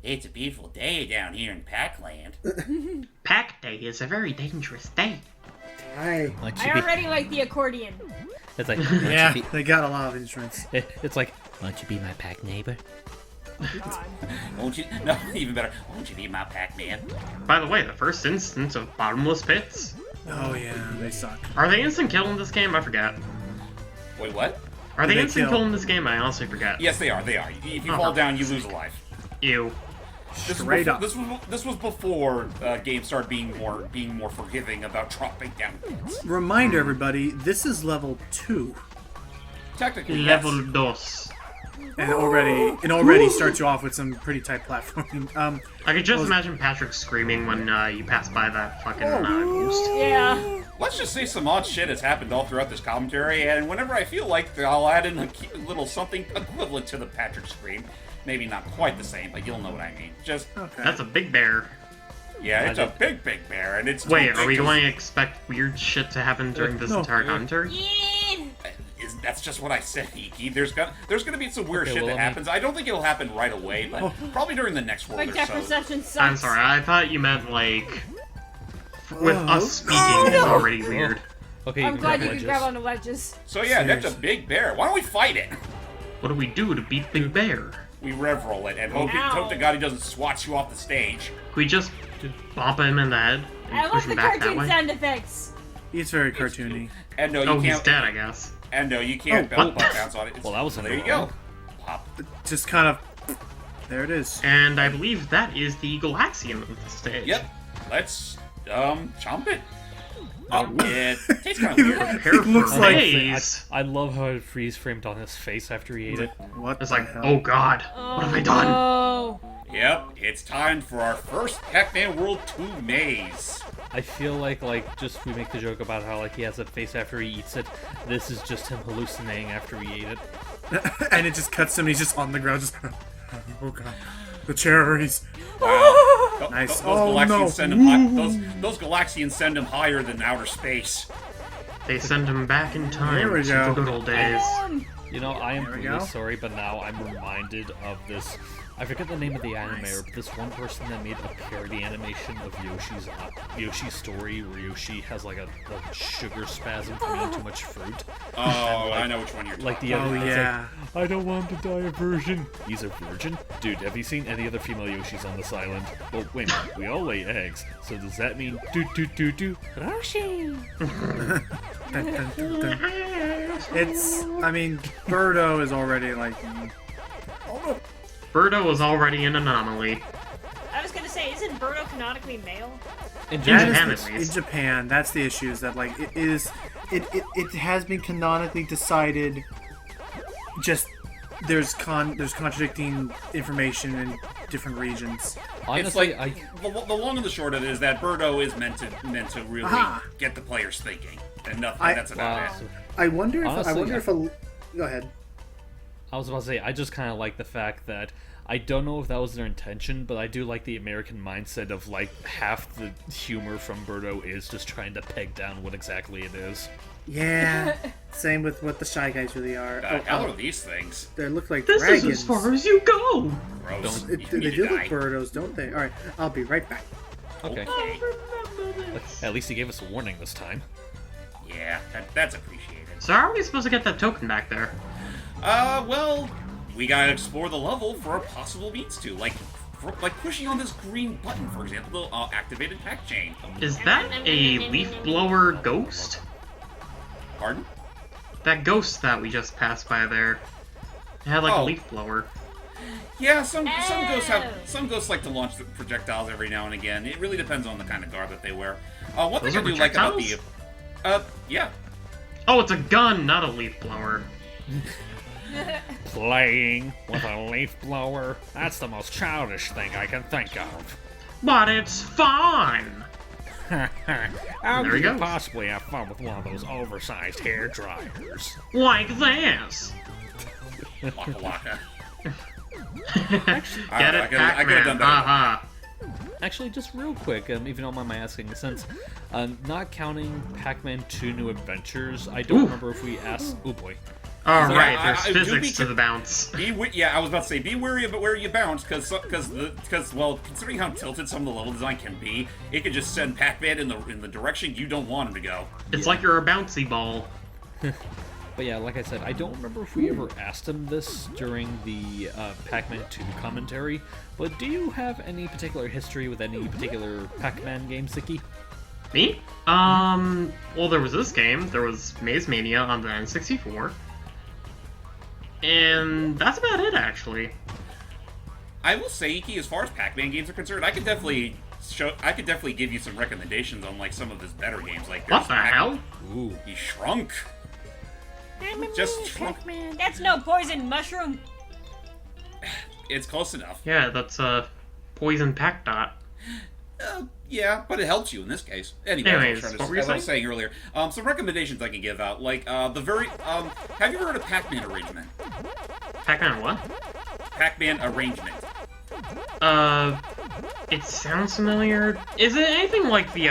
It's a beautiful day down here in Pac-Land. Pac Day is a very dangerous day. I already like the accordion. It's like, yeah, they got a lot of instruments. It's like, won't you be my pack neighbor? God. Won't you? No, even better. Won't you be my Pac-Man? By the way, the first instance of bottomless pits. Oh yeah, they suck. Are they instant kill in this game? I forget. Wait, what? Are they They instant kill. kill in this game? I honestly forget. Yes, they are. They are. If you fall down, you lose a life. Ew. Straight up. This was before games started being more forgiving about dropping down pits. Reminder, everybody, this is level 2, Technically, Level yes. dos. and already starts you off with some pretty tight platforming. I could just imagine Patrick screaming when you pass by that fucking ghost. Yeah. Let's just say some odd shit has happened all throughout this commentary, and whenever I feel like I'll add in a little something equivalent to the Patrick scream. Maybe not quite the same, but you'll know what I mean. Just Okay. That's a big bear. yeah, it's a big bear, and it's too Wait, big are we to- going to expect weird shit to happen during this entire commentary? Yeah. That's just what I said, Iki. There's gonna be some weird Okay, shit well, that let me- happens. I don't think it'll happen right away, but probably during the next world My or depth so. perception sucks. I'm sorry, I thought you meant like with us speaking is already weird. Okay, I'm glad you can can grab onto wedges. So yeah, that's a big bear. Why don't we fight it? What do we do to beat Big Bear? We rev roll it and hope Ow. to God he doesn't swat you off the stage. Could we just bop him in the head I and push love him the back that cartoon way? sound effects. It's very cartoony. And no, you Oh, can't. he's dead, I guess. And no, you can't Oh, belt what? bounce on it. It's- Well, that was there you go. annoying. Pop. Just kind of... There it is. And I believe that is the Galaxian of the stage. Yep. Let's chomp it. Oh, it tastes kind of weird. Prepare for looks like- days. I love how it freeze framed on his face after he ate it. What It's the like, hell? oh god, what have I done? Oh. Yep, it's time for our first Pac-Man World 2 maze. I feel like just we make the joke about how he has a face after he eats it. This is just him hallucinating after he ate it. And it just cuts him, he's just on the ground, just... Oh god. The cherries. Wow. Nice. Those Oh, Galaxians no. send him those Galaxians send him higher than outer space. They send him back in time There we to go. the good old days. You know, I am There we really go. sorry, but now I'm reminded of this. I forget the name of the animator, but this one person that made a parody animation of Yoshi's story, where Yoshi has like a sugar spasm from eating too much fruit. Oh, I know which one you're talking Like the Oh, other, it's yeah. like, I don't want to die a virgin. He's a virgin? Dude, have you seen any other female Yoshis on this island? Well, wait a minute, we all lay eggs, so does that mean do Roshi? Dun, dun, dun, dun. It's... I mean, Birdo is already like... Birdo was already an anomaly. I was gonna say, isn't Birdo canonically male? In In That Japan, is at in least. Japan, that's the issue, is that like it has been canonically decided. Just there's contradicting information in different regions. It's Honestly, like the long and the short of it is that Birdo is meant to really Aha. get the players thinking, and nothing. I- That's about Wow. it. I wonder if Honestly, go ahead. I was about to say, I just kind of like the fact that I don't know if that was their intention, but I do like the American mindset of half the humor from Birdo is just trying to peg down what exactly it is. Yeah, same with what the Shy Guys really are. The hell are these things? They look like This dragons. is as far as you go! Gross. They You need do to look die. Birdos, don't they? All right, I'll be right back. Okay. Okay. At least he gave us a warning this time. Yeah, that's appreciated. So how are we supposed to get that token back there? Well, we gotta explore the level for our possible means to, like pushing on this green button, for example, the activated pack chain. Is that a leaf blower ghost? Pardon? That ghost that we just passed by there. It had like a Oh. leaf blower. Yeah, some ghosts like to launch the projectiles every now and again. It really depends on the kind of garb that they wear. One Those thing I are do like about the projectiles? yeah. Oh, it's a gun, not a leaf blower. Playing with a leaf blower? That's the most childish thing I can think of. But it's fun! How There could he you goes. possibly have fun with one of those oversized hair dryers? Like this! Waka waka. Get I it, could've done Pac-Man, better. haha. Actually, just real quick, if you don't mind my asking, since not counting Pac-Man 2 New Adventures, I don't Ooh. remember if we asked... Oh boy. Oh, Yeah, right, I there's do physics to the bounce. Yeah, I was about to say, be wary about where you bounce, because well, considering how tilted some of the level design can be, it could just send Pac-Man in the direction you don't want him to go. It's like you're a bouncy ball. But yeah, like I said, I don't remember if we ever asked him this during the Pac-Man 2 commentary, but do you have any particular history with any particular Pac-Man game, Ziki? Me? Well, there was this game. There was Maze Mania on the N64. And that's about it, actually. I will say, Iki, as far as Pac-Man games are concerned, I could definitely give you some recommendations on like some of his better games. Like, What the hell? Ooh. He shrunk. Just shrunk. Pac-Man. That's no poison mushroom. It's close enough. Yeah, that's, Poison Pac-Dot. Yeah, but it helps you in this case. Anyway, Anyways, as what were you I was saying? saying earlier, some recommendations I can give out, like have you ever heard of Pac-Man Arrangement? Pac-Man what? Pac-Man Arrangement. It sounds familiar. Is it anything like the,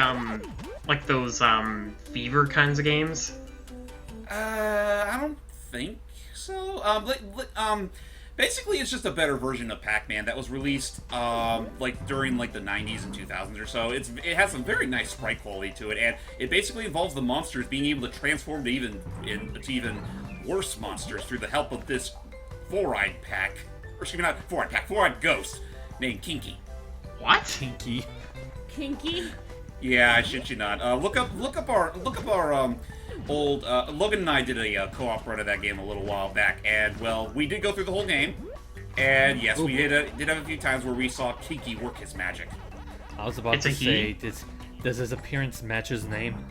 like those, Fever kinds of games? I don't think so. Basically, it's just a better version of Pac-Man that was released, like during like the 90s and 2000s or so. It has some very nice sprite quality to it, and it basically involves the monsters being able to transform to even worse monsters through the help of this four-eyed ghost named Kinky. What? Tinky. Kinky. Yeah, I shit you not. Look up our old Logan and I did a co-op run of that game a little while back, and well, we did go through the whole game, and yes, we did have a few times where we saw Kinky work his magic. I was about It's a to say, he? does his appearance match his name?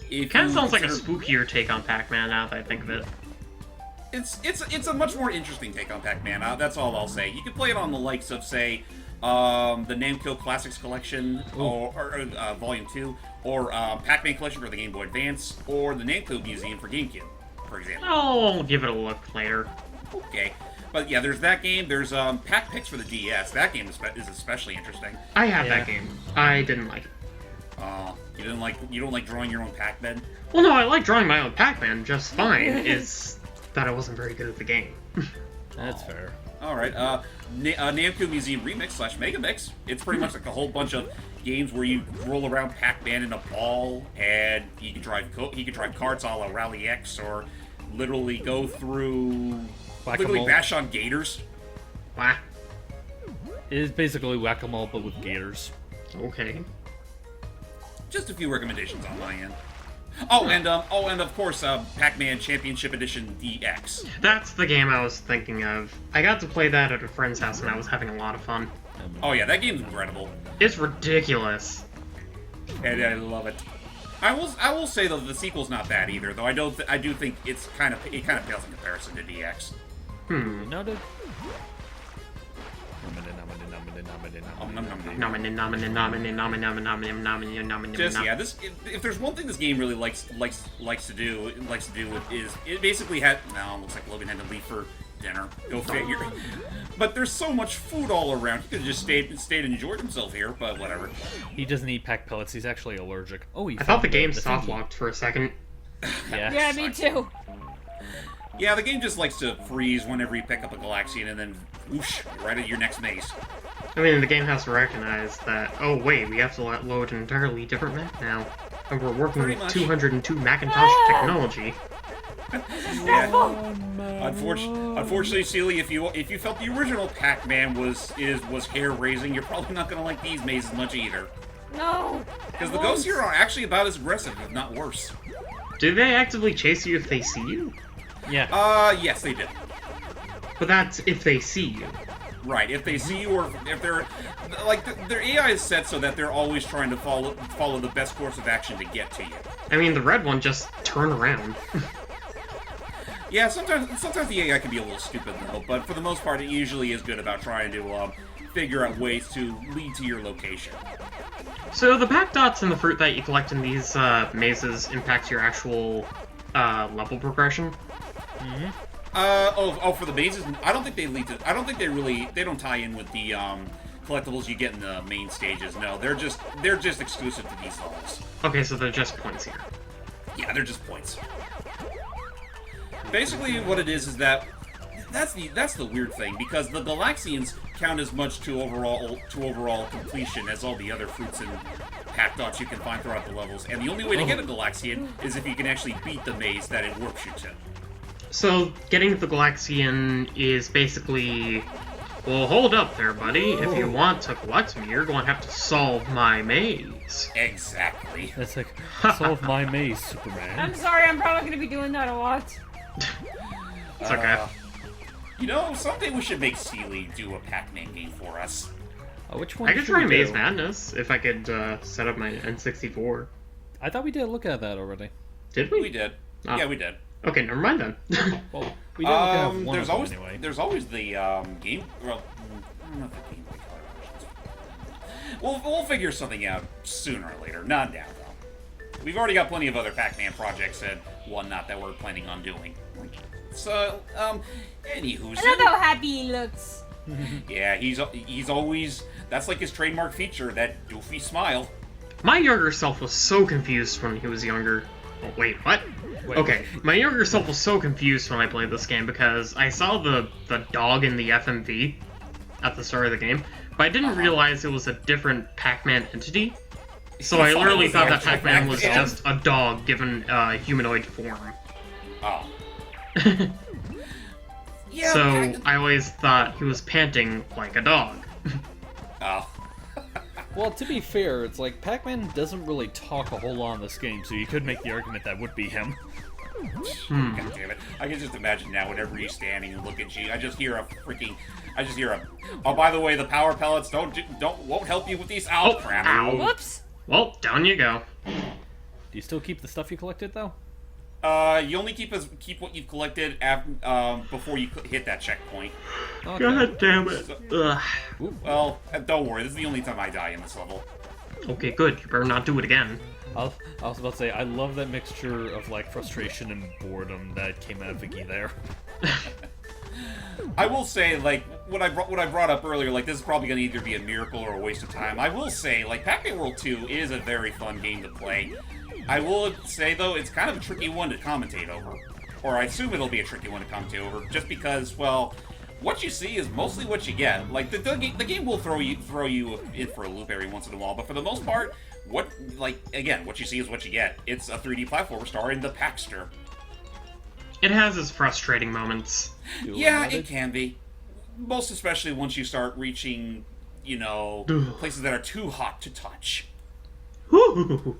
It kind of sounds like a spookier take on Pac-Man now that I think of it. It's a much more interesting take on Pac-Man. That's all I'll say. You can play it on the likes of, say, the Namco Classics Collection, or Volume 2, or Pac-Man Collection for the Game Boy Advance, or the Namco Museum for GameCube, for example. I'll give it a look later. Okay. But yeah, there's that game. There's Pac-Pix for the DS. That game is especially interesting. I had Yeah. that game. I didn't like it. You don't like drawing your own Pac-Man? Well, no, I like drawing my own Pac-Man just fine. It's that I wasn't very good at the game. That's fair. All right. Namco Museum Remix / Mega Mix. It's pretty much like a whole bunch of games where you roll around Pac-Man in a ball, and he can drive carts a la Rally X, or literally go through, literally bash on gators. Wah. It is basically whack-a-mole, but with gators. Okay. Just a few recommendations on my end. And of course, Pac-Man Championship Edition DX. That's the game I was thinking of. I got to play that at a friend's house and I was having a lot of fun. Oh yeah, that game's incredible, It's ridiculous. and I love it. I will say though the sequel's not bad either, though I do think it kind of pales in comparison to DX. Noted. Just yeah, if there's one thing this game really likes to do is it basically had looks like Logan had to leave for dinner. Go figure. But there's so much food all around. He could have just stayed and enjoyed himself here, but whatever. He doesn't eat pack pellets. He's actually allergic. Oh, he I thought the found game thingy. soft-locked for a second. Yeah. Yeah, me too. Yeah, the game just likes to freeze whenever you pick up a Galaxian and then whoosh, right at your next maze. I mean, the game has to recognize that, oh wait, we have to load an entirely different map now. And we're working Pretty with much. 202 Macintosh technology. Yeah. Unfortunately, Sealy, if you felt the original Pac-Man was hair-raising, you're probably not going to like these mazes much either. No. Because the ghosts here are actually about as aggressive, if not worse. Do they actively chase you if they see you? Yeah. Yes, they do. But that's if they see you. Right, if they see you, or if they're like their AI is set so that they're always trying to follow the best course of action to get to you. I mean, the red one just turn around. Yeah, sometimes the AI can be a little stupid though, but for the most part, it usually is good about trying to figure out ways to lead to your location. So the Pac-Dots and the fruit that you collect in these mazes impact your actual level progression. For the mazes, I don't think they lead to. I don't think they don't tie in with the collectibles you get in the main stages. No, they're just exclusive to these levels. Okay, so they're just points here. Yeah, they're just points. Basically, what it is that that's the weird thing, because the Galaxians count as much to overall completion as all the other fruits and Pac-Dots you can find throughout the levels, and the only way to get a Galaxian is if you can actually beat the maze that it warps you to. So, getting the Galaxian is basically... Well, hold up there, buddy. If you want to collect me, you're going to have to solve my maze. Exactly. That's like, solve my maze, Superman. I'm sorry, I'm probably gonna be doing that a lot. It's okay. You know, someday we should make Sealy do a Pac-Man game for us. Which one I could should try we Maze do? Madness if I could set up my N64. I thought we did look at that already. Did we? We did. Oh. Yeah, we did. Okay, never mind then. Well, we did look at one there's of always them anyway. there's always the game. Well, I don't know if the Game Boy Color versions. We'll figure something out sooner or later. Not now though. We've already got plenty of other Pac-Man projects and whatnot that we're planning on doing. So, anywho, I love how happy he looks. yeah, he's always, that's like his trademark feature, that doofy smile. My younger self was so confused when he was younger. Oh, wait, what? Wait, Okay, my younger self was so confused when I played this game because I saw the dog in the FMV at the start of the game, but I didn't realize it was a different Pac-Man entity. So I literally thought that Pac-Man was just a dog given a humanoid form. Oh. Yeah. So I always thought he was panting like a dog. Oh. Well, to be fair, it's like Pac-Man doesn't really talk a whole lot in this game, so you could make the argument that would be him. God damn it. I can just imagine now whenever he's standing and look at you, I just hear a, oh, by the way, the power pellets won't help you with these. Oh, crap. ow. Whoops. Well, down you go. Do you still keep the stuff you collected, though? You only keep what you've collected before you hit that checkpoint. Okay. God damn it. Ugh. Well, don't worry, this is the only time I die in this level. Okay, good. You better not do it again. I was about to say, I love that mixture of, like, frustration and boredom that came out of Vicky there. I will say, like, what I brought up earlier, like, this is probably going to either be a miracle or a waste of time. I will say, like, Pac-Man World 2 is a very fun game to play. I will say, though, it's kind of a tricky one to commentate over. Or I assume it'll be a tricky one to commentate over, just because, well, what you see is mostly what you get. Like, the game will throw you in for a loop every once in a while, but for the most part, what you see is what you get. It's a 3D platformer starring the Paxter. It has its frustrating moments. Yeah, it can be. Most especially once you start reaching, you know, places that are too hot to touch. Whew.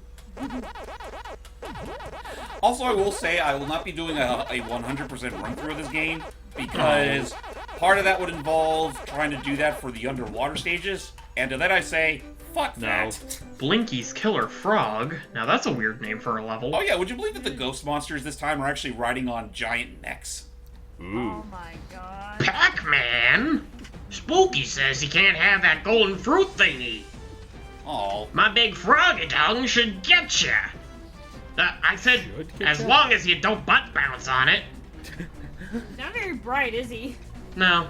Also, I will say I will not be doing a 100% run through of this game, because part of that would involve trying to do that for the underwater stages, and to that I say, fuck No. that. Blinky's Killer Frog. Now that's a weird name for a level. Oh yeah, would you believe that the ghost monsters this time are actually riding on giant necks? Ooh. Oh my god. Pac-Man? Spooky says he can't have that golden fruit thingy. Oh, My big froggy tongue should get ya. I said, Should get as ya? long as you don't butt bounce on it. Not very bright, is he? No.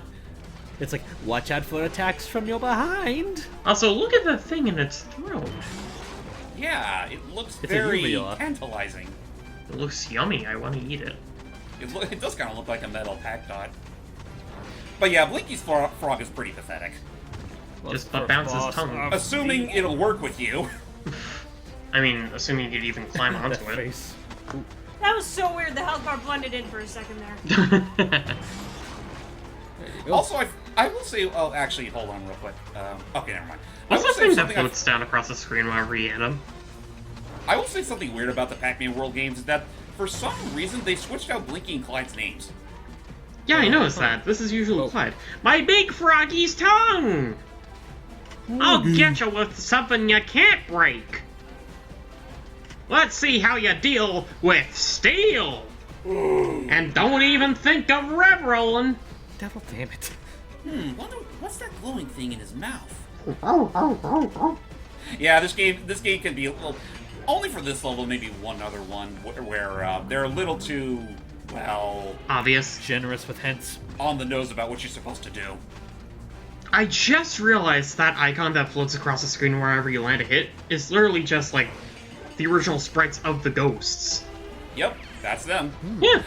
It's like, watch out for attacks from your behind. Also, look at the thing in its throat. yeah, it looks It's a very uvula. tantalizing. It looks yummy. I want to eat it. It does kind of look like a metal Pac-Dot. But yeah, Blinky's frog is pretty pathetic. Just butt bounce his tongue. Assuming it'll work with you. I mean, assuming you could even climb That onto it. face. That was so weird. The health bar blended in for a second there. Also, I will say... Oh, actually, hold on real quick. Okay, never mind. I What's will that say thing that something floats down across the screen whenever you hit him? I will say something weird about the Pac-Man World games, is that for some reason they switched out Blinky and Clyde's names. Yeah, I noticed that. This is usually Clyde. My big froggy's tongue! I'll get you with something you can't break. Let's see how you deal with steel. And don't even think of rev rolling. Devil damn it. Wonder what's that glowing thing in his mouth? Yeah, this game can be, well, only for this level, maybe one other one where they're a little too, well, Obvious. Generous with hints. on the nose about what you're supposed to do. I just realized that icon that floats across the screen wherever you land a hit is literally just like the original sprites of the ghosts. Yep, that's them. Yeah,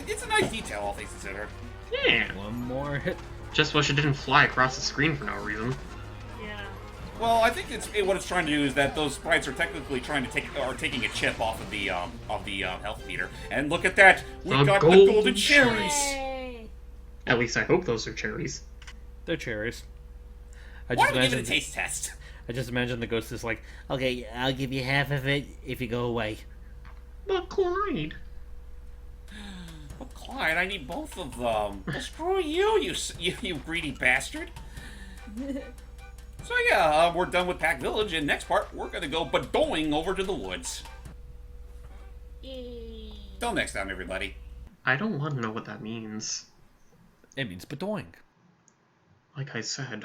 It's a nice detail, all things considered. yeah. One more hit. Just wish it didn't fly across the screen for no reason. Yeah. Well, I think what it's trying to do is that those sprites are technically taking a chip off of the health meter. And look at that, we The got golden the golden cherries. Yay. At least I hope those are cherries. They're cherries. Why don't we give it a taste test? I just imagine the ghost is like, okay, I'll give you half of it if you go away. But Clyde. But Clyde, I need both of them. Well, screw you, you greedy bastard. So yeah, we're done with Pack Village, and next part, we're gonna go badoing over to the woods. Yay. Till next time, everybody. I don't want to know what that means. It means badoing. Like I said.